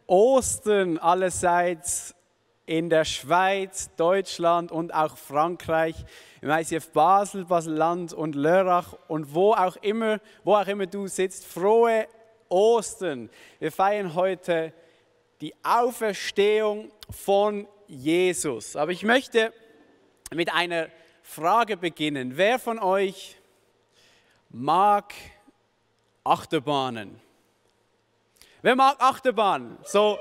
Ostern allerseits in der Schweiz, Deutschland und auch Frankreich, im ICF Basel, Basel-Land und Lörrach und wo auch immer du sitzt. Frohe Ostern! Wir feiern heute die Auferstehung von Jesus. Aber ich möchte mit einer Frage beginnen. Wer von euch mag Achterbahnen? Wer mag Achterbahnen? So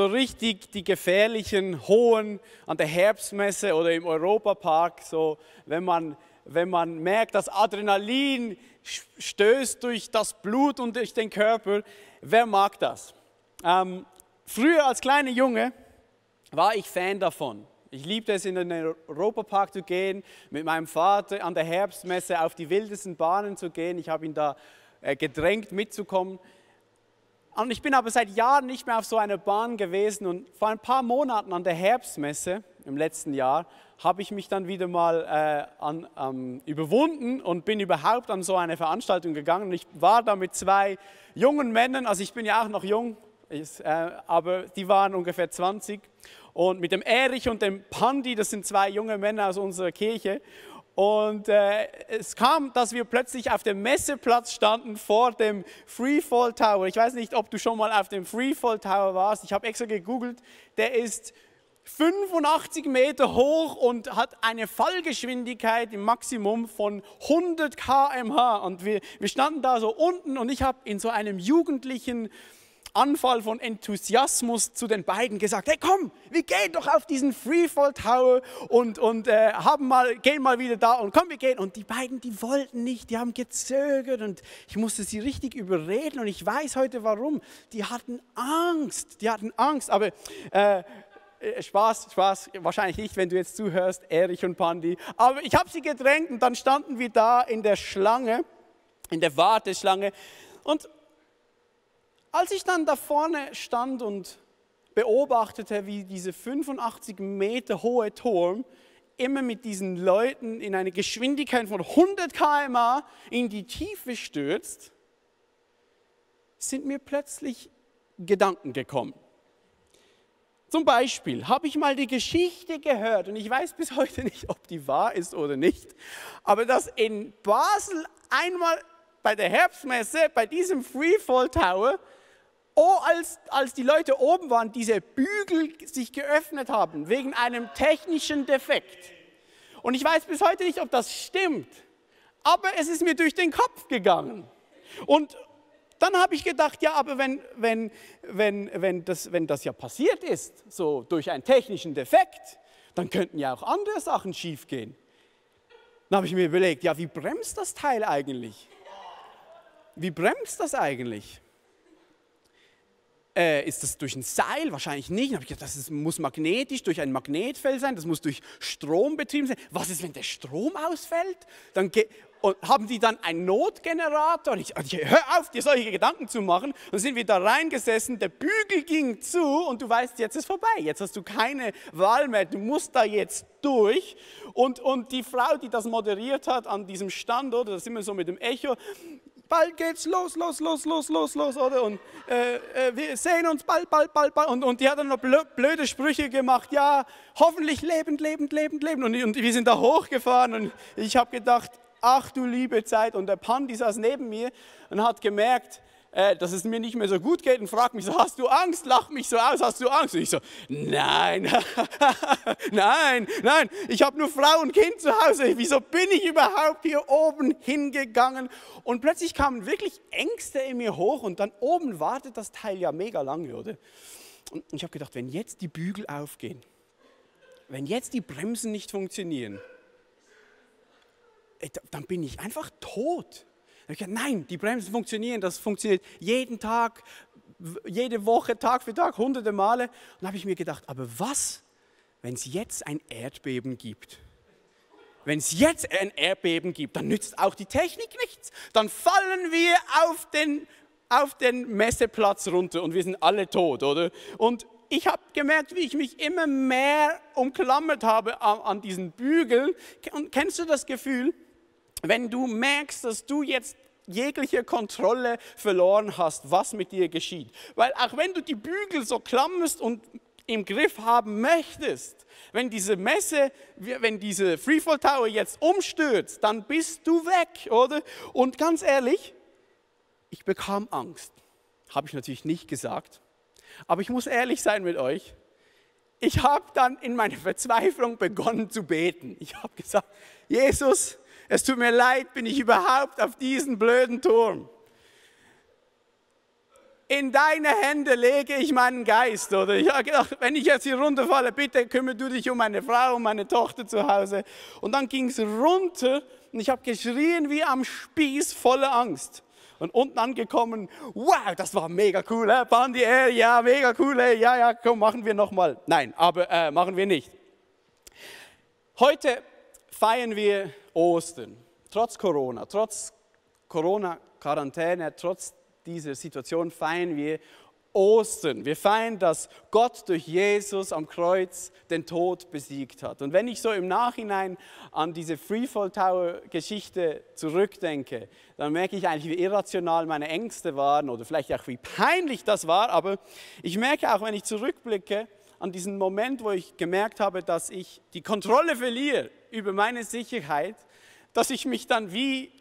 richtig die gefährlichen, hohen an der Herbstmesse oder im Europapark. So, wenn man merkt, dass Adrenalin stößt durch das Blut und durch den Körper. Wer mag das? Früher als kleiner Junge war ich Fan davon. Ich liebte es, in den Europapark zu gehen, mit meinem Vater an der Herbstmesse auf die wildesten Bahnen zu gehen. Ich habe ihn da gedrängt mitzukommen. Und ich bin aber seit Jahren nicht mehr auf so einer Bahn gewesen und vor ein paar Monaten an der Herbstmesse im letzten Jahr habe ich mich dann wieder mal überwunden und bin überhaupt an so eine Veranstaltung gegangen. Und ich war da mit zwei jungen Männern, also ich bin ja auch noch jung, aber die waren ungefähr 20. Und mit dem Erich und dem Pandi, das sind zwei junge Männer aus unserer Kirche. Und es kam, dass wir plötzlich auf dem Messeplatz standen vor dem Freefall Tower. Ich weiß nicht, ob du schon mal auf dem Freefall Tower warst. Ich habe extra gegoogelt. Der ist 85 Meter hoch und hat eine Fallgeschwindigkeit im Maximum von 100 km/h. Und wir standen da so unten und ich habe in so einem jugendlichen Anfall von Enthusiasmus zu den beiden gesagt, hey komm, wir gehen doch auf diesen Freefall Tower und gehen mal wieder da und komm, wir gehen. Und die beiden, die wollten nicht, die haben gezögert und ich musste sie richtig überreden und ich weiß heute warum. Die hatten Angst, aber Spaß, wahrscheinlich nicht, wenn du jetzt zuhörst, Erich und Pandi. Aber ich habe sie gedrängt und dann standen wir da in der Schlange, in der Warteschlange und als ich dann da vorne stand und beobachtete, wie diese 85 Meter hohe Turm immer mit diesen Leuten in eine Geschwindigkeit von 100 km/h in die Tiefe stürzt, sind mir plötzlich Gedanken gekommen. Zum Beispiel habe ich mal die Geschichte gehört, und ich weiß bis heute nicht, ob die wahr ist oder nicht, aber dass in Basel einmal bei der Herbstmesse, bei diesem Freefall Tower, als die Leute oben waren, diese Bügel sich geöffnet haben, wegen einem technischen Defekt. Und ich weiß bis heute nicht, ob das stimmt, aber es ist mir durch den Kopf gegangen. Und dann habe ich gedacht, ja, aber wenn das ja passiert ist, so durch einen technischen Defekt, dann könnten ja auch andere Sachen schiefgehen. Dann habe ich mir überlegt, ja, wie bremst das Teil eigentlich? Wie bremst das eigentlich? Ist das durch ein Seil? Wahrscheinlich nicht. Dann habe ich gedacht, das muss magnetisch durch ein Magnetfeld sein, das muss durch Strom betrieben sein. Was ist, wenn der Strom ausfällt? Und haben die dann einen Notgenerator? Und ich hör auf, dir solche Gedanken zu machen. Dann sind wir da reingesessen, der Bügel ging zu und du weißt, jetzt ist vorbei. Jetzt hast du keine Wahl mehr, du musst da jetzt durch. Und die Frau, die das moderiert hat an diesem Stand, oder, das ist immer so mit dem Echo, bald geht's los, oder? Und wir sehen uns bald. Und die hat dann noch blöde Sprüche gemacht. Ja, hoffentlich lebend. Und wir sind da hochgefahren und ich habe gedacht, ach du liebe Zeit. Und der Pandi saß neben mir und hat gemerkt, dass es mir nicht mehr so gut geht und fragt mich so, hast du Angst? Lacht mich so aus, hast du Angst? Und ich so, nein, nein, ich habe nur Frau und Kind zu Hause. Wieso bin ich überhaupt hier oben hingegangen? Und plötzlich kamen wirklich Ängste in mir hoch und dann oben wartet das Teil ja mega lange, oder? Und ich habe gedacht, wenn jetzt die Bügel aufgehen, wenn jetzt die Bremsen nicht funktionieren, dann bin ich einfach tot. Ich habe gesagt, nein, die Bremsen funktionieren, das funktioniert jeden Tag, jede Woche, Tag für Tag, hunderte Male. Und dann habe ich mir gedacht, aber was, wenn es jetzt ein Erdbeben gibt? Wenn es jetzt ein Erdbeben gibt, dann nützt auch die Technik nichts. Dann fallen wir auf den Messeplatz runter und wir sind alle tot, oder? Und ich habe gemerkt, wie ich mich immer mehr umklammert habe an diesen Bügeln. Und kennst du das Gefühl? Wenn du merkst, dass du jetzt jegliche Kontrolle verloren hast, was mit dir geschieht. Weil auch wenn du die Bügel so klammerst und im Griff haben möchtest, wenn diese Messe, wenn diese Freefall Tower jetzt umstürzt, dann bist du weg, oder? Und ganz ehrlich, ich bekam Angst. Habe ich natürlich nicht gesagt. Aber ich muss ehrlich sein mit euch. Ich habe dann in meiner Verzweiflung begonnen zu beten. Ich habe gesagt, Jesus, es tut mir leid, bin ich überhaupt auf diesen blöden Turm. In deine Hände lege ich meinen Geist. Oder ich habe gedacht, wenn ich jetzt hier runterfalle, bitte kümmere du dich um meine Frau und meine Tochter zu Hause. Und dann ging es runter und ich habe geschrien wie am Spieß, voller Angst. Und unten angekommen, wow, das war mega cool, Bandi, ja, mega cool, ja, komm, machen wir nochmal. Nein, aber machen wir nicht. Heute feiern wir Ostern, trotz Corona-Quarantäne, trotz dieser Situation feiern wir Ostern. Wir feiern, dass Gott durch Jesus am Kreuz den Tod besiegt hat. Und wenn ich so im Nachhinein an diese Freefall Tower Geschichte zurückdenke, dann merke ich eigentlich, wie irrational meine Ängste waren oder vielleicht auch wie peinlich das war. Aber ich merke auch, wenn ich zurückblicke an diesen Moment, wo ich gemerkt habe, dass ich die Kontrolle verliere über meine Sicherheit, dass ich mich dann wie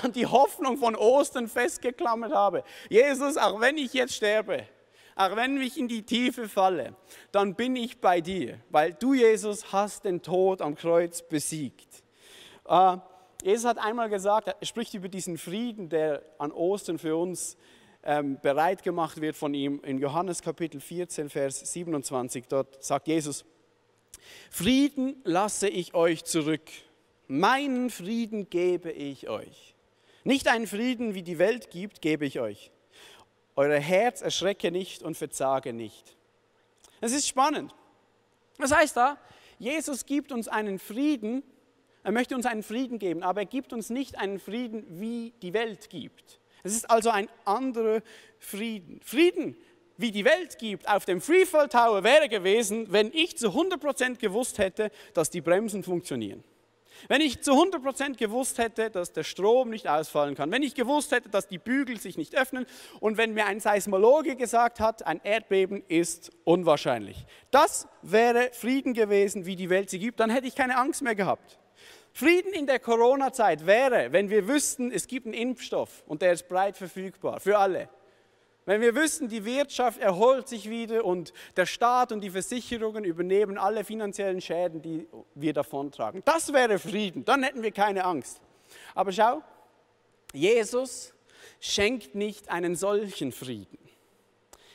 an die Hoffnung von Ostern festgeklammert habe. Jesus, auch wenn ich jetzt sterbe, auch wenn ich in die Tiefe falle, dann bin ich bei dir, weil du, Jesus, hast den Tod am Kreuz besiegt. Jesus hat einmal gesagt, er spricht über diesen Frieden, der an Ostern für uns bereit gemacht wird von ihm. In Johannes Kapitel 14, Vers 27, dort sagt Jesus, Frieden lasse ich euch zurück. Meinen Frieden gebe ich euch. Nicht einen Frieden, wie die Welt gibt, gebe ich euch. Euer Herz erschrecke nicht und verzage nicht. Es ist spannend. Was heißt da? Jesus gibt uns einen Frieden, er möchte uns einen Frieden geben, aber er gibt uns nicht einen Frieden, wie die Welt gibt. Es ist also ein anderer Frieden. Frieden, wie die Welt gibt, auf dem Freefall Tower wäre gewesen, wenn ich zu 100% gewusst hätte, dass die Bremsen funktionieren. Wenn ich zu 100% gewusst hätte, dass der Strom nicht ausfallen kann, wenn ich gewusst hätte, dass die Bügel sich nicht öffnen und wenn mir ein Seismologe gesagt hat, ein Erdbeben ist unwahrscheinlich. Das wäre Frieden gewesen, wie die Welt sie gibt, dann hätte ich keine Angst mehr gehabt. Frieden in der Corona-Zeit wäre, wenn wir wüssten, es gibt einen Impfstoff und der ist breit verfügbar für alle. Wenn wir wüssten, die Wirtschaft erholt sich wieder und der Staat und die Versicherungen übernehmen alle finanziellen Schäden, die wir davontragen. Das wäre Frieden, dann hätten wir keine Angst. Aber schau, Jesus schenkt nicht einen solchen Frieden.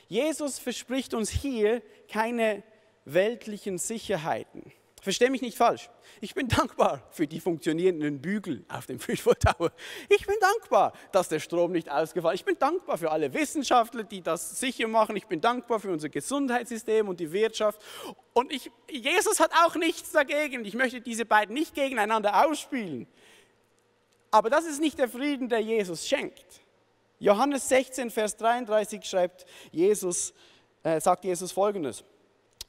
Jesus verspricht uns hier keine weltlichen Sicherheiten. Versteh mich nicht falsch. Ich bin dankbar für die funktionierenden Bügel auf dem Freefall Tower. Ich bin dankbar, dass der Strom nicht ausgefallen ist. Ich bin dankbar für alle Wissenschaftler, die das sicher machen. Ich bin dankbar für unser Gesundheitssystem und die Wirtschaft. Und Jesus hat auch nichts dagegen. Ich möchte diese beiden nicht gegeneinander ausspielen. Aber das ist nicht der Frieden, der Jesus schenkt. Johannes 16, Vers 33 sagt Jesus Folgendes.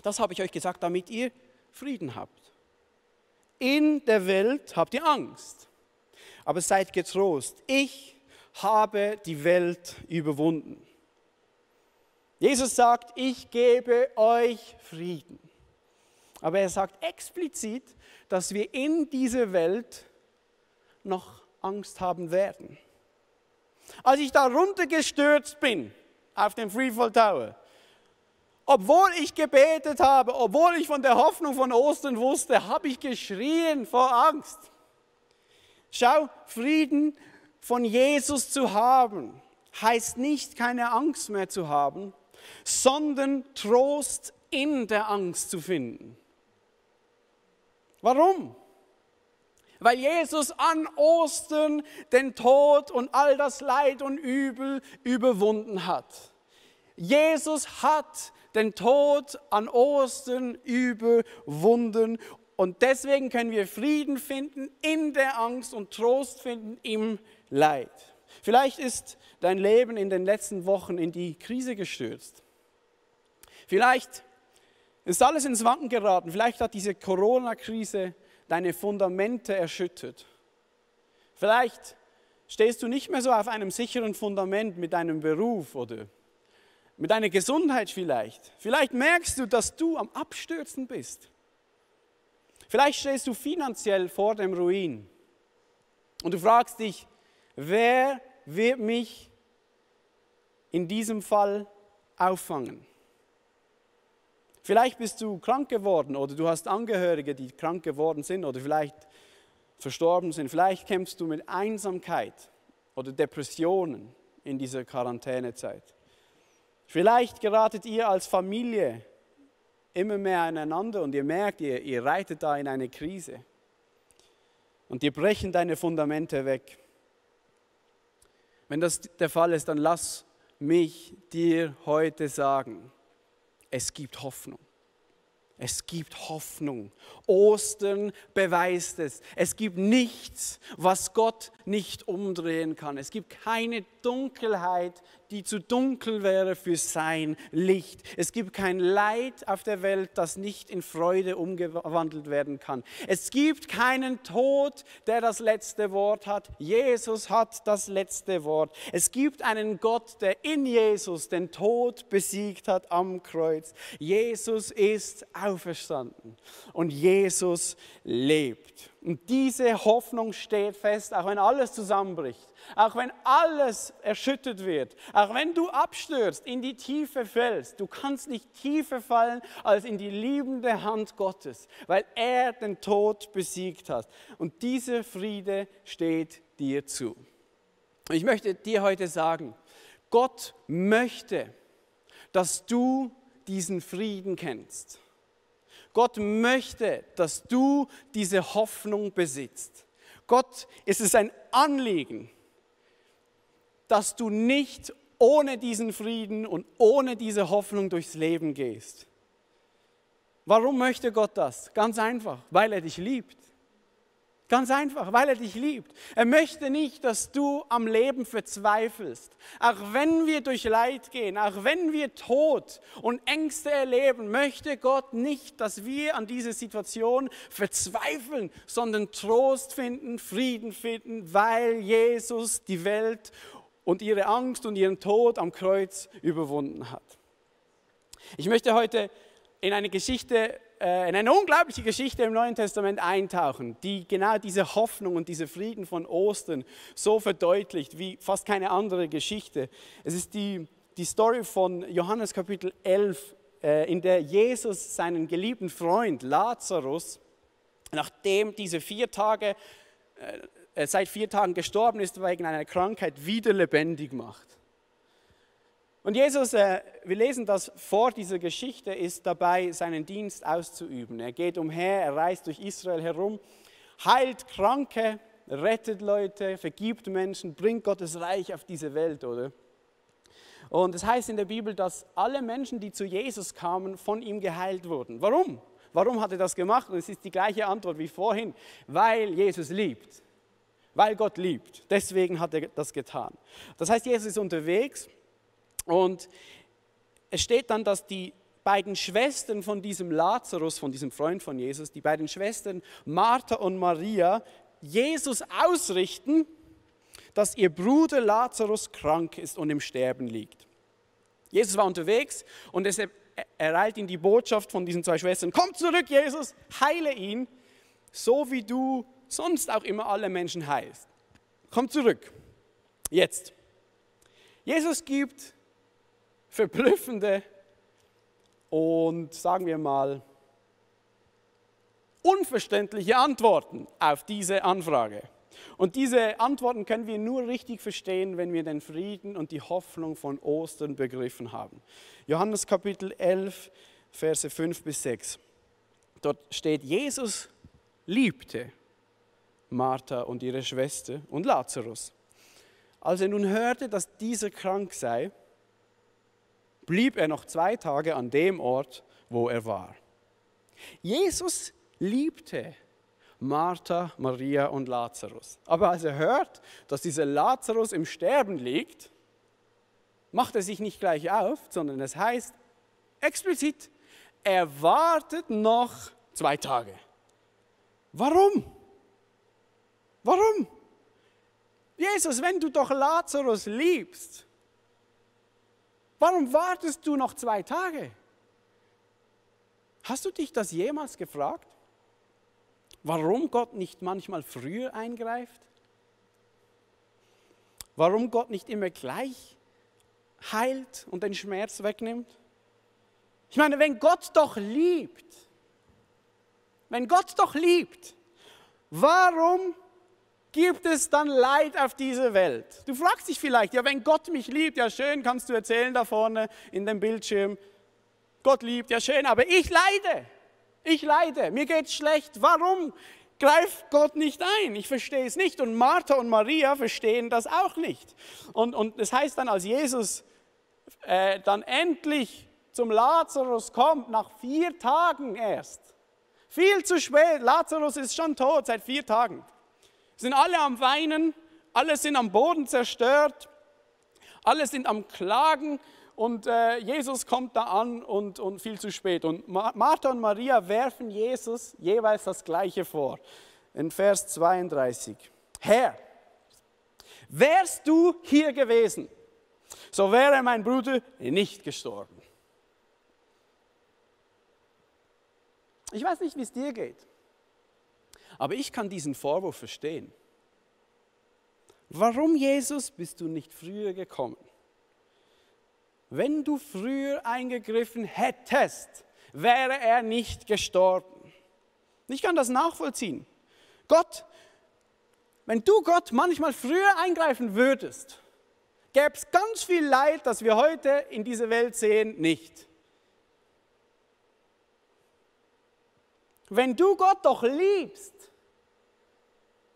Das habe ich euch gesagt, damit ihr Frieden habt. In der Welt habt ihr Angst, aber seid getrost. Ich habe die Welt überwunden. Jesus sagt, ich gebe euch Frieden. Aber er sagt explizit, dass wir in dieser Welt noch Angst haben werden. Als ich da runtergestürzt bin auf dem Freefall Tower, obwohl ich gebetet habe, obwohl ich von der Hoffnung von Ostern wusste, habe ich geschrien vor Angst. Schau, Frieden von Jesus zu haben, heißt nicht, keine Angst mehr zu haben, sondern Trost in der Angst zu finden. Warum? Weil Jesus an Ostern den Tod und all das Leid und Übel überwunden hat. Jesus hat den Tod an Ostern überwunden und deswegen können wir Frieden finden in der Angst und Trost finden im Leid. Vielleicht ist dein Leben in den letzten Wochen in die Krise gestürzt. Vielleicht ist alles ins Wanken geraten. Vielleicht hat diese Corona-Krise deine Fundamente erschüttert. Vielleicht stehst du nicht mehr so auf einem sicheren Fundament mit deinem Beruf oder mit deiner Gesundheit vielleicht. Vielleicht merkst du, dass du am Abstürzen bist. Vielleicht stehst du finanziell vor dem Ruin und du fragst dich, wer wird mich in diesem Fall auffangen? Vielleicht bist du krank geworden oder du hast Angehörige, die krank geworden sind oder vielleicht verstorben sind. Vielleicht kämpfst du mit Einsamkeit oder Depressionen in dieser Quarantänezeit. Vielleicht geratet ihr als Familie immer mehr aneinander und ihr merkt, ihr reitet da in eine Krise. Und dir brechen deine Fundamente weg. Wenn das der Fall ist, dann lass mich dir heute sagen, es gibt Hoffnung. Es gibt Hoffnung. Ostern beweist es. Es gibt nichts, was Gott nicht umdrehen kann. Es gibt keine Dunkelheit, die zu dunkel wäre für sein Licht. Es gibt kein Leid auf der Welt, das nicht in Freude umgewandelt werden kann. Es gibt keinen Tod, der das letzte Wort hat. Jesus hat das letzte Wort. Es gibt einen Gott, der in Jesus den Tod besiegt hat am Kreuz. Jesus ist auferstanden und Jesus lebt. Und diese Hoffnung steht fest, auch wenn alles zusammenbricht, auch wenn alles erschüttert wird, auch wenn du abstürzt, in die Tiefe fällst. Du kannst nicht tiefer fallen als in die liebende Hand Gottes, weil er den Tod besiegt hat. Und dieser Friede steht dir zu. Und ich möchte dir heute sagen, Gott möchte, dass du diesen Frieden kennst. Gott möchte, dass du diese Hoffnung besitzt. Gott ist es ein Anliegen, dass du nicht ohne diesen Frieden und ohne diese Hoffnung durchs Leben gehst. Warum möchte Gott das? Ganz einfach, weil er dich liebt. Ganz einfach, weil er dich liebt. Er möchte nicht, dass du am Leben verzweifelst. Auch wenn wir durch Leid gehen, auch wenn wir Tod und Ängste erleben, möchte Gott nicht, dass wir an dieser Situation verzweifeln, sondern Trost finden, Frieden finden, weil Jesus die Welt und ihre Angst und ihren Tod am Kreuz überwunden hat. Ich möchte heute in eine unglaubliche Geschichte im Neuen Testament eintauchen, die genau diese Hoffnung und diese Frieden von Ostern so verdeutlicht wie fast keine andere Geschichte. Es ist die Story von Johannes Kapitel 11, in der Jesus seinen geliebten Freund Lazarus, nachdem seit 4 Tagen gestorben ist wegen einer Krankheit, wieder lebendig macht. Und Jesus, wir lesen das vor dieser Geschichte, ist dabei, seinen Dienst auszuüben. Er geht umher, er reist durch Israel herum, heilt Kranke, rettet Leute, vergibt Menschen, bringt Gottes Reich auf diese Welt, oder? Und es heißt in der Bibel, dass alle Menschen, die zu Jesus kamen, von ihm geheilt wurden. Warum? Warum hat er das gemacht? Und es ist die gleiche Antwort wie vorhin, weil Jesus liebt. Weil Gott liebt. Deswegen hat er das getan. Das heißt, Jesus ist unterwegs. Und es steht dann, dass die beiden Schwestern von diesem Lazarus, von diesem Freund von Jesus, die beiden Schwestern Martha und Maria, Jesus ausrichten, dass ihr Bruder Lazarus krank ist und im Sterben liegt. Jesus war unterwegs und es ereilt ihn die Botschaft von diesen 2 Schwestern: Komm zurück, Jesus, heile ihn, so wie du sonst auch immer alle Menschen heilst. Komm zurück. Jetzt. Jesus gibt verblüffende und, sagen wir mal, unverständliche Antworten auf diese Anfrage. Und diese Antworten können wir nur richtig verstehen, wenn wir den Frieden und die Hoffnung von Ostern begriffen haben. Johannes Kapitel 11, Verse 5-6. Dort steht, Jesus liebte Martha und ihre Schwester und Lazarus. Als er nun hörte, dass dieser krank sei, blieb er noch 2 Tage an dem Ort, wo er war. Jesus liebte Martha, Maria und Lazarus. Aber als er hört, dass dieser Lazarus im Sterben liegt, macht er sich nicht gleich auf, sondern es heißt explizit, er wartet noch 2 Tage. Warum? Warum? Jesus, wenn du doch Lazarus liebst, warum wartest du noch 2 Tage? Hast du dich das jemals gefragt? Warum Gott nicht manchmal früher eingreift? Warum Gott nicht immer gleich heilt und den Schmerz wegnimmt? Ich meine, wenn Gott doch liebt, warum gibt es dann Leid auf dieser Welt? Du fragst dich vielleicht, ja, wenn Gott mich liebt, ja schön, kannst du erzählen da vorne in dem Bildschirm, Gott liebt, ja schön, aber ich leide, mir geht's schlecht, warum greift Gott nicht ein? Ich verstehe es nicht und Martha und Maria verstehen das auch nicht. Und das heißt dann, als Jesus dann endlich zum Lazarus kommt, nach 4 Tagen erst, viel zu spät, Lazarus ist schon tot seit 4 Tagen, sind alle am Weinen, alle sind am Boden zerstört, alle sind am Klagen und Jesus kommt da an und viel zu spät. Und Martha und Maria werfen Jesus jeweils das Gleiche vor. In Vers 32. Herr, wärst du hier gewesen, so wäre mein Bruder nicht gestorben. Ich weiß nicht, wie es dir geht, aber ich kann diesen Vorwurf verstehen. Warum, Jesus, bist du nicht früher gekommen? Wenn du früher eingegriffen hättest, wäre er nicht gestorben. Ich kann das nachvollziehen. Gott, wenn du Gott manchmal früher eingreifen würdest, gäbe es ganz viel Leid, das wir heute in dieser Welt sehen, nicht. Wenn du Gott doch liebst,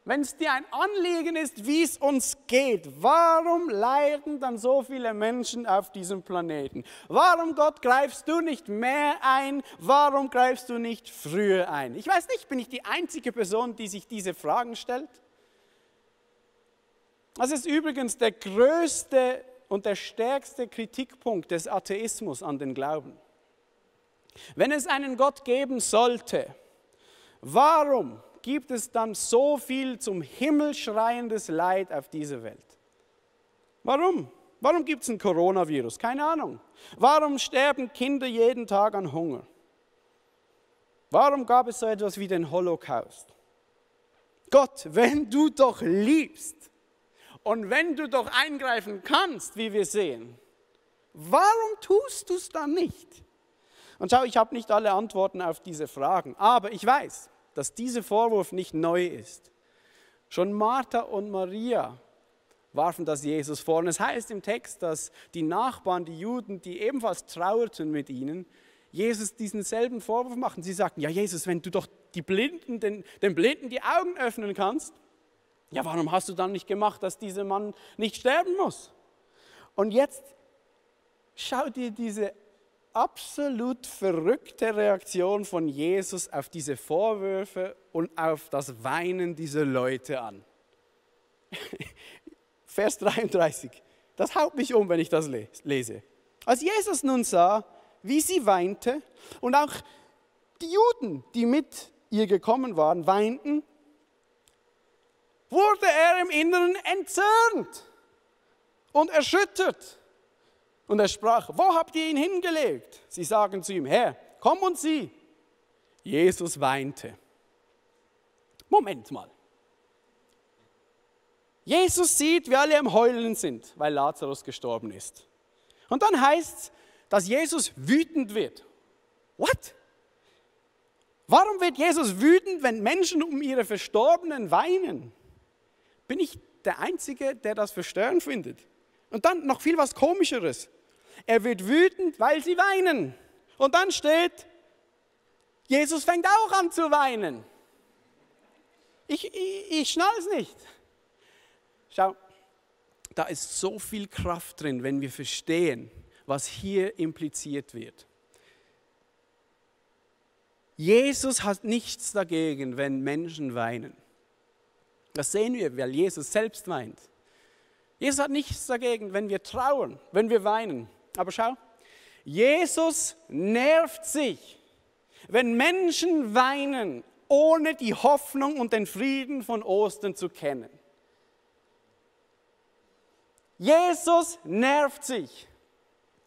wenn es dir ein Anliegen ist, wie es uns geht, warum leiden dann so viele Menschen auf diesem Planeten? Warum, Gott, greifst du nicht mehr ein? Warum greifst du nicht früher ein? Ich weiß nicht, bin ich die einzige Person, die sich diese Fragen stellt? Das ist übrigens der größte und der stärkste Kritikpunkt des Atheismus an den Glauben. Wenn es einen Gott geben sollte, warum gibt es dann so viel zum Himmel schreiendes Leid auf dieser Welt? Warum? Warum gibt es ein Coronavirus? Keine Ahnung. Warum sterben Kinder jeden Tag an Hunger? Warum gab es so etwas wie den Holocaust? Gott, wenn du doch liebst und wenn du doch eingreifen kannst, wie wir sehen, warum tust du es dann nicht? Und schau, ich habe nicht alle Antworten auf diese Fragen, aber ich weiß, dass dieser Vorwurf nicht neu ist. Schon Martha und Maria warfen das Jesus vor. Und es heißt im Text, dass die Nachbarn, die Juden, die ebenfalls trauerten mit ihnen, Jesus diesen selben Vorwurf machten. Sie sagten, ja Jesus, wenn du doch den Blinden die Augen öffnen kannst, ja warum hast du dann nicht gemacht, dass dieser Mann nicht sterben muss? Und jetzt schau dir diese absolut verrückte Reaktion von Jesus auf diese Vorwürfe und auf das Weinen dieser Leute an. Vers 33, das haut mich um, wenn ich das lese. Als Jesus nun sah, wie sie weinte und auch die Juden, die mit ihr gekommen waren, weinten, wurde er im Inneren entzürnt und erschüttert. Und er sprach, wo habt ihr ihn hingelegt? Sie sagen zu ihm, Herr, komm und sieh. Jesus weinte. Moment mal. Jesus sieht, wie alle am Heulen sind, weil Lazarus gestorben ist. Und dann heißt es, dass Jesus wütend wird. What? Warum wird Jesus wütend, wenn Menschen um ihre Verstorbenen weinen? Bin ich der Einzige, der das verstörend findet? Und dann noch viel was Komischeres. Er wird wütend, weil sie weinen. Und dann steht, Jesus fängt auch an zu weinen. Ich schnall es nicht. Schau, da ist so viel Kraft drin, wenn wir verstehen, was hier impliziert wird. Jesus hat nichts dagegen, wenn Menschen weinen. Das sehen wir, weil Jesus selbst weint. Jesus hat nichts dagegen, wenn wir trauern, wenn wir weinen. Aber schau, Jesus nervt sich, wenn Menschen weinen, ohne die Hoffnung und den Frieden von Ostern zu kennen. Jesus nervt sich.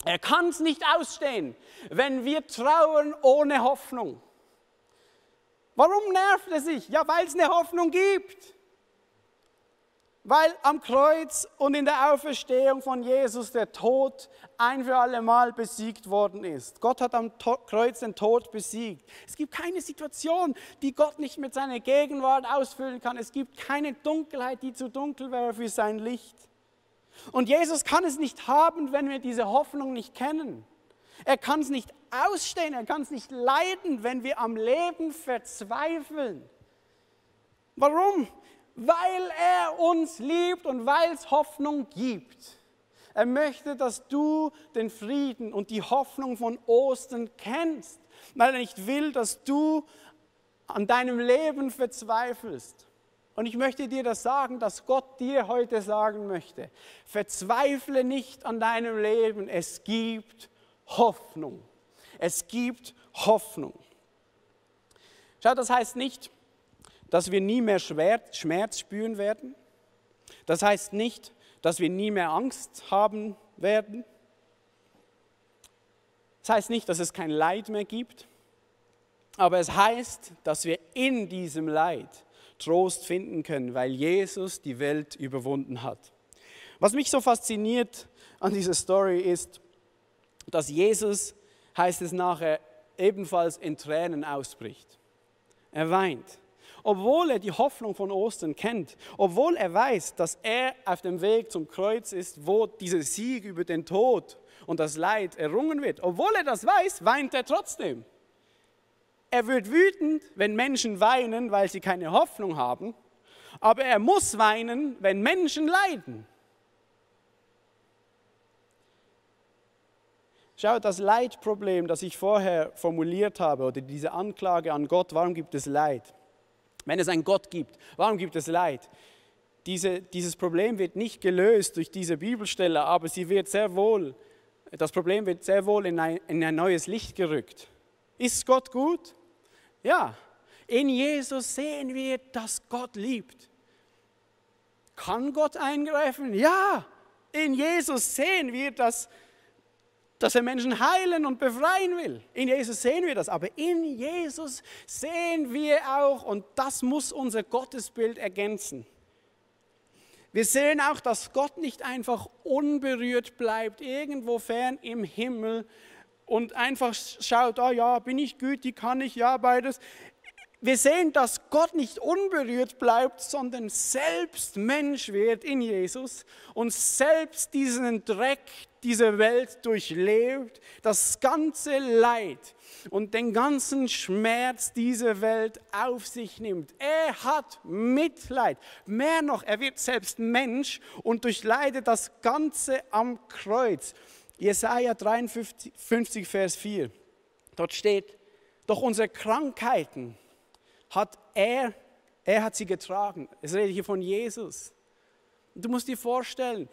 Er kann es nicht ausstehen, wenn wir trauern ohne Hoffnung. Warum nervt er sich? Ja, weil es eine Hoffnung gibt. Weil am Kreuz und in der Auferstehung von Jesus der Tod ein für alle Mal besiegt worden ist. Gott hat am Kreuz den Tod besiegt. Es gibt keine Situation, die Gott nicht mit seiner Gegenwart ausfüllen kann. Es gibt keine Dunkelheit, die zu dunkel wäre für sein Licht. Und Jesus kann es nicht haben, wenn wir diese Hoffnung nicht kennen. Er kann es nicht ausstehen, er kann es nicht leiden, wenn wir am Leben verzweifeln. Warum? Weil er uns liebt und weil es Hoffnung gibt. Er möchte, dass du den Frieden und die Hoffnung von Ostern kennst, weil er nicht will, dass du an deinem Leben verzweifelst. Und ich möchte dir das sagen, dass Gott dir heute sagen möchte. Verzweifle nicht an deinem Leben, es gibt Hoffnung. Es gibt Hoffnung. Schau, das heißt nicht, dass wir nie mehr Schmerz spüren werden. Das heißt nicht, dass wir nie mehr Angst haben werden. Das heißt nicht, dass es kein Leid mehr gibt. Aber es heißt, dass wir in diesem Leid Trost finden können, weil Jesus die Welt überwunden hat. Was mich so fasziniert an dieser Story ist, dass Jesus, heißt es nachher, ebenfalls in Tränen ausbricht. Er weint. Obwohl er die Hoffnung von Ostern kennt, obwohl er weiß, dass er auf dem Weg zum Kreuz ist, wo dieser Sieg über den Tod und das Leid errungen wird, obwohl er das weiß, weint er trotzdem. Er wird wütend, wenn Menschen weinen, weil sie keine Hoffnung haben, aber er muss weinen, wenn Menschen leiden. Schau, das Leidproblem, das ich vorher formuliert habe, oder diese Anklage an Gott, warum gibt es Leid? Wenn es einen Gott gibt, warum gibt es Leid? Dieses Problem wird nicht gelöst durch diese Bibelstelle, aber das Problem wird sehr wohl in ein neues Licht gerückt. Ist Gott gut? Ja, in Jesus sehen wir, dass Gott liebt. Kann Gott eingreifen? Ja, in Jesus sehen wir, dass er Menschen heilen und befreien will. In Jesus sehen wir das, aber in Jesus sehen wir auch, und das muss unser Gottesbild ergänzen. Wir sehen auch, dass Gott nicht einfach unberührt bleibt, irgendwo fern im Himmel und einfach schaut, oh ja, bin ich gütig, kann ich, ja, beides. Wir sehen, dass Gott nicht unberührt bleibt, sondern selbst Mensch wird in Jesus und selbst diesen Dreck dieser Welt durchlebt, das ganze Leid und den ganzen Schmerz dieser Welt auf sich nimmt. Er hat Mitleid. Mehr noch, er wird selbst Mensch und durchleidet das Ganze am Kreuz. Jesaja 53, Vers 4. Dort steht, doch unsere Krankheiten hat er hat sie getragen. Es redet hier von Jesus. Du musst dir vorstellen,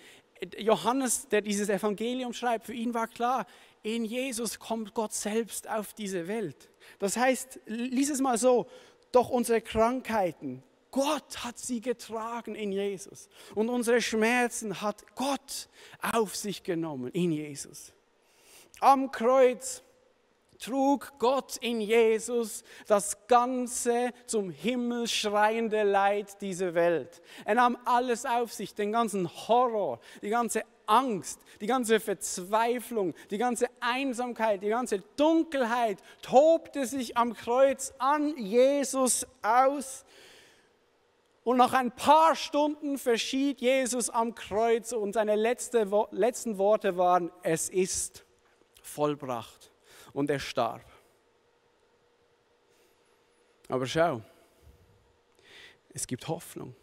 Johannes, der dieses Evangelium schreibt, für ihn war klar, in Jesus kommt Gott selbst auf diese Welt. Das heißt, lies es mal so, doch unsere Krankheiten, Gott hat sie getragen in Jesus. Und unsere Schmerzen hat Gott auf sich genommen in Jesus. Am Kreuz trug Gott in Jesus das ganze zum Himmel schreiende Leid dieser Welt. Er nahm alles auf sich, den ganzen Horror, die ganze Angst, die ganze Verzweiflung, die ganze Einsamkeit, die ganze Dunkelheit tobte sich am Kreuz an Jesus aus. Und nach ein paar Stunden verschied Jesus am Kreuz und seine letzten Worte waren, es ist vollbracht. Und er starb. Aber schau, es gibt Hoffnung,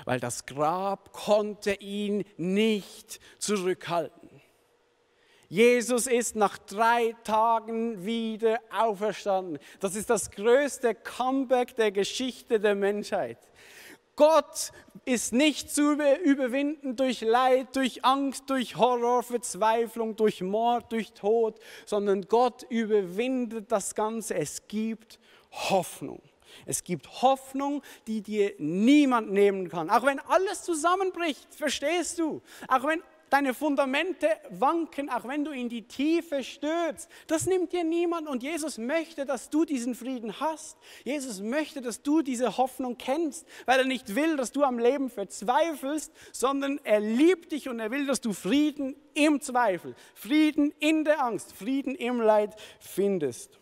weil das Grab konnte ihn nicht zurückhalten. Jesus ist nach 3 Tagen wieder auferstanden. Das ist das größte Comeback der Geschichte der Menschheit. Gott ist nicht zu überwinden durch Leid, durch Angst, durch Horror, Verzweiflung, durch Mord, durch Tod, sondern Gott überwindet das Ganze. Es gibt Hoffnung. Es gibt Hoffnung, die dir niemand nehmen kann. Auch wenn alles zusammenbricht, verstehst du? Auch wenn deine Fundamente wanken, auch wenn du in die Tiefe stürzt, das nimmt dir niemand. Und Jesus möchte, dass du diesen Frieden hast. Jesus möchte, dass du diese Hoffnung kennst, weil er nicht will, dass du am Leben verzweifelst, sondern er liebt dich und er will, dass du Frieden im Zweifel, Frieden in der Angst, Frieden im Leid findest.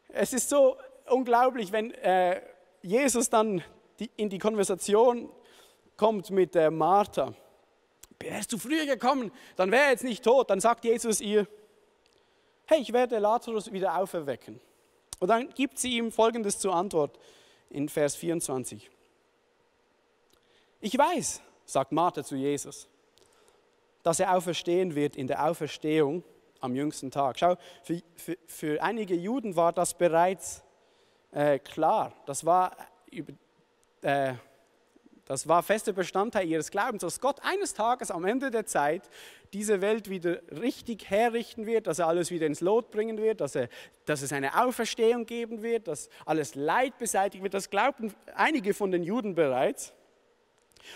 Es ist so unglaublich, wenn Jesus dann in die Konversation kommt mit der Martha. Wärst du früher gekommen, dann wäre er jetzt nicht tot. Dann sagt Jesus ihr, hey, ich werde Lazarus wieder auferwecken. Und dann gibt sie ihm Folgendes zur Antwort in Vers 24. Ich weiß, sagt Martha zu Jesus, dass er auferstehen wird in der Auferstehung am jüngsten Tag. Schau, für einige Juden war das bereits klar. Das war fester Bestandteil ihres Glaubens, dass Gott eines Tages am Ende der Zeit diese Welt wieder richtig herrichten wird, dass er alles wieder ins Lot bringen wird, dass es eine Auferstehung geben wird, dass alles Leid beseitigt wird. Das glaubten einige von den Juden bereits.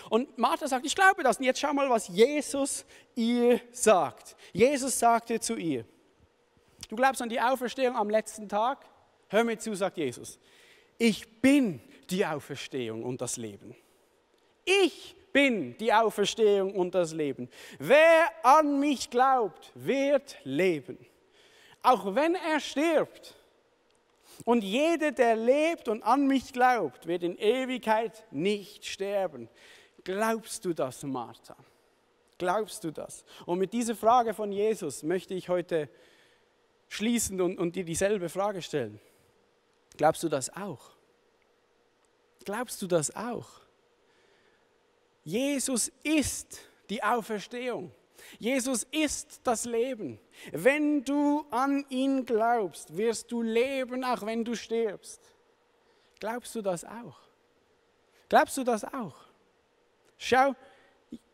Und Martha sagt, ich glaube das. Und jetzt schau mal, was Jesus ihr sagt. Jesus sagte zu ihr, du glaubst an die Auferstehung am letzten Tag? Hör mir zu, sagt Jesus. Ich bin die Auferstehung und das Leben. Ich bin die Auferstehung und das Leben. Wer an mich glaubt, wird leben. Auch wenn er stirbt. Und jeder, der lebt und an mich glaubt, wird in Ewigkeit nicht sterben. Glaubst du das, Martha? Glaubst du das? Und mit dieser Frage von Jesus möchte ich heute schließen und dir dieselbe Frage stellen. Glaubst du das auch? Glaubst du das auch? Jesus ist die Auferstehung. Jesus ist das Leben. Wenn du an ihn glaubst, wirst du leben, auch wenn du stirbst. Glaubst du das auch? Glaubst du das auch? Schau,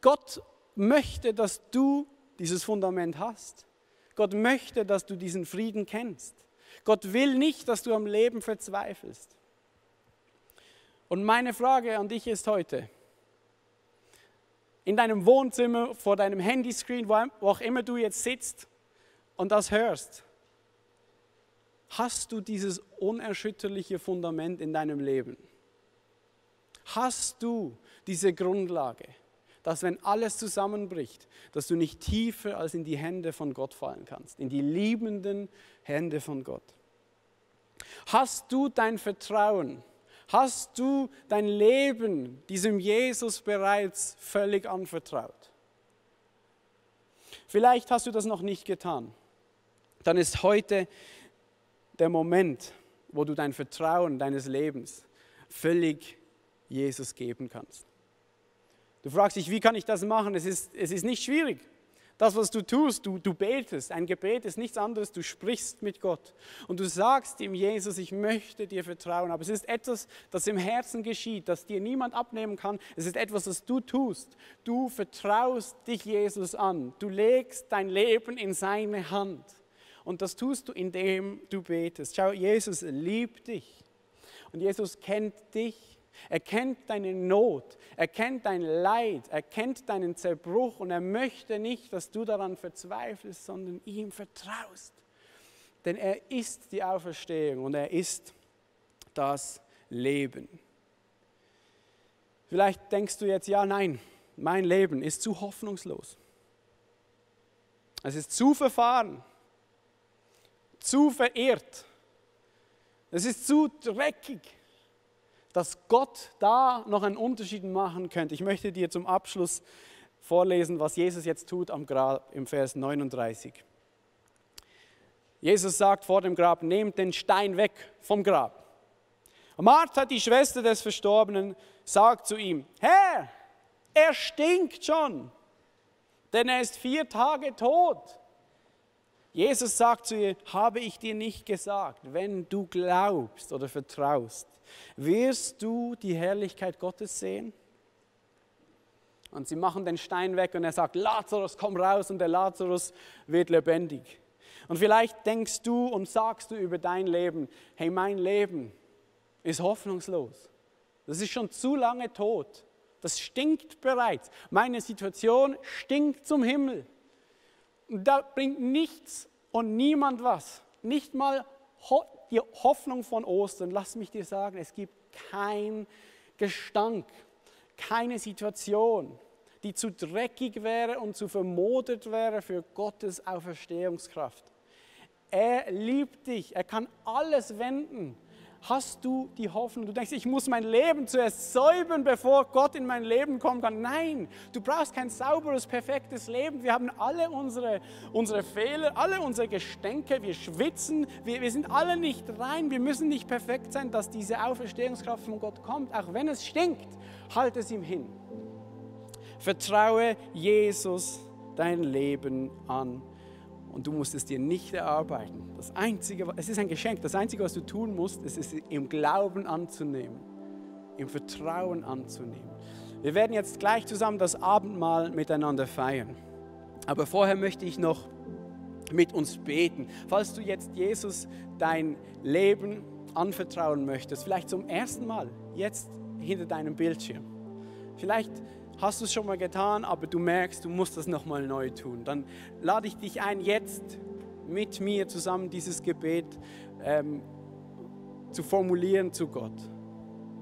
Gott möchte, dass du dieses Fundament hast. Gott möchte, dass du diesen Frieden kennst. Gott will nicht, dass du am Leben verzweifelst. Und meine Frage an dich ist heute, in deinem Wohnzimmer, vor deinem Handyscreen, wo auch immer du jetzt sitzt und das hörst, hast du dieses unerschütterliche Fundament in deinem Leben? Hast du diese Grundlage, dass wenn alles zusammenbricht, dass du nicht tiefer als in die Hände von Gott fallen kannst, in die liebenden Hände von Gott? Hast du dein Vertrauen? Hast du dein Leben diesem Jesus bereits völlig anvertraut? Vielleicht hast du das noch nicht getan. Dann ist heute der Moment, wo du dein Vertrauen deines Lebens völlig Jesus geben kannst. Du fragst dich, wie kann ich das machen? Es ist nicht schwierig. Das, was du tust, du betest. Ein Gebet ist nichts anderes, du sprichst mit Gott. Und du sagst ihm, Jesus, ich möchte dir vertrauen. Aber es ist etwas, das im Herzen geschieht, das dir niemand abnehmen kann. Es ist etwas, das du tust. Du vertraust dich Jesus an. Du legst dein Leben in seine Hand. Und das tust du, indem du betest. Schau, Jesus liebt dich. Und Jesus kennt dich. Er kennt deine Not, er kennt dein Leid, er kennt deinen Zerbruch und er möchte nicht, dass du daran verzweifelst, sondern ihm vertraust. Denn er ist die Auferstehung und er ist das Leben. Vielleicht denkst du jetzt, ja, nein, mein Leben ist zu hoffnungslos. Es ist zu verfahren, zu verirrt, es ist zu dreckig, dass Gott da noch einen Unterschied machen könnte. Ich möchte dir zum Abschluss vorlesen, was Jesus jetzt tut am Grab im Vers 39. Jesus sagt vor dem Grab, nehmt den Stein weg vom Grab. Und Martha, die Schwester des Verstorbenen, sagt zu ihm, Herr, er stinkt schon, denn er ist 4 Tage tot. Jesus sagt zu ihr, habe ich dir nicht gesagt, wenn du glaubst oder vertraust, wirst du die Herrlichkeit Gottes sehen? Und sie machen den Stein weg und er sagt, Lazarus, komm raus, und der Lazarus wird lebendig. Und vielleicht denkst du und sagst du über dein Leben, hey, mein Leben ist hoffnungslos. Das ist schon zu lange tot. Das stinkt bereits. Meine Situation stinkt zum Himmel. Und da bringt nichts und niemand was. Nicht mal die Hoffnung von Ostern. Lass mich dir sagen, es gibt keinen Gestank, keine Situation, die zu dreckig wäre und zu vermodert wäre für Gottes Auferstehungskraft. Er liebt dich, er kann alles wenden. Hast du die Hoffnung, du denkst, ich muss mein Leben zuerst säubern, bevor Gott in mein Leben kommen kann. Nein, du brauchst kein sauberes, perfektes Leben. Wir haben alle unsere Fehler, alle unsere Gestänke, wir schwitzen, wir sind alle nicht rein, wir müssen nicht perfekt sein, dass diese Auferstehungskraft von Gott kommt. Auch wenn es stinkt, halt es ihm hin. Vertraue Jesus dein Leben an. Und du musst es dir nicht erarbeiten. Es ist ein Geschenk. Das Einzige, was du tun musst, ist es im Glauben anzunehmen, im Vertrauen anzunehmen. Wir werden jetzt gleich zusammen das Abendmahl miteinander feiern. Aber vorher möchte ich noch mit uns beten. Falls du jetzt Jesus dein Leben anvertrauen möchtest, vielleicht zum ersten Mal, jetzt hinter deinem Bildschirm. Vielleicht hast du es schon mal getan, aber du merkst, du musst das nochmal neu tun. Dann lade ich dich ein, jetzt mit mir zusammen dieses Gebet zu formulieren zu Gott.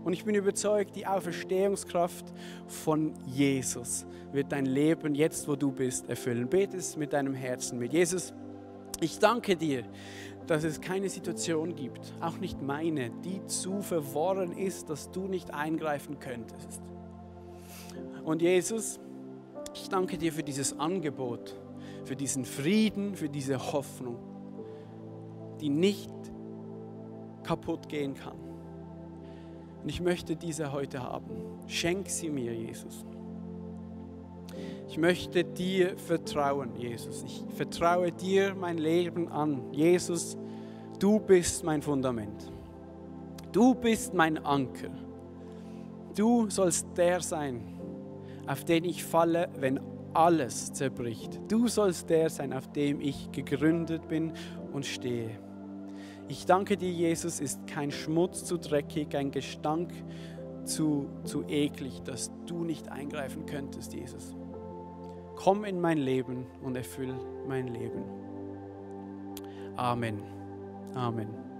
Und ich bin überzeugt, die Auferstehungskraft von Jesus wird dein Leben jetzt, wo du bist, erfüllen. Bete es mit deinem Herzen mit. Jesus, ich danke dir, dass es keine Situation gibt, auch nicht meine, die zu verworren ist, dass du nicht eingreifen könntest. Und Jesus, ich danke dir für dieses Angebot, für diesen Frieden, für diese Hoffnung, die nicht kaputt gehen kann. Und ich möchte diese heute haben. Schenk sie mir, Jesus. Ich möchte dir vertrauen, Jesus. Ich vertraue dir mein Leben an. Jesus, du bist mein Fundament. Du bist mein Anker. Du sollst der sein, auf den ich falle, wenn alles zerbricht. Du sollst der sein, auf dem ich gegründet bin und stehe. Ich danke dir, Jesus, ist kein Schmutz zu dreckig, ein Gestank zu eklig, dass du nicht eingreifen könntest, Jesus. Komm in mein Leben und erfüll mein Leben. Amen. Amen.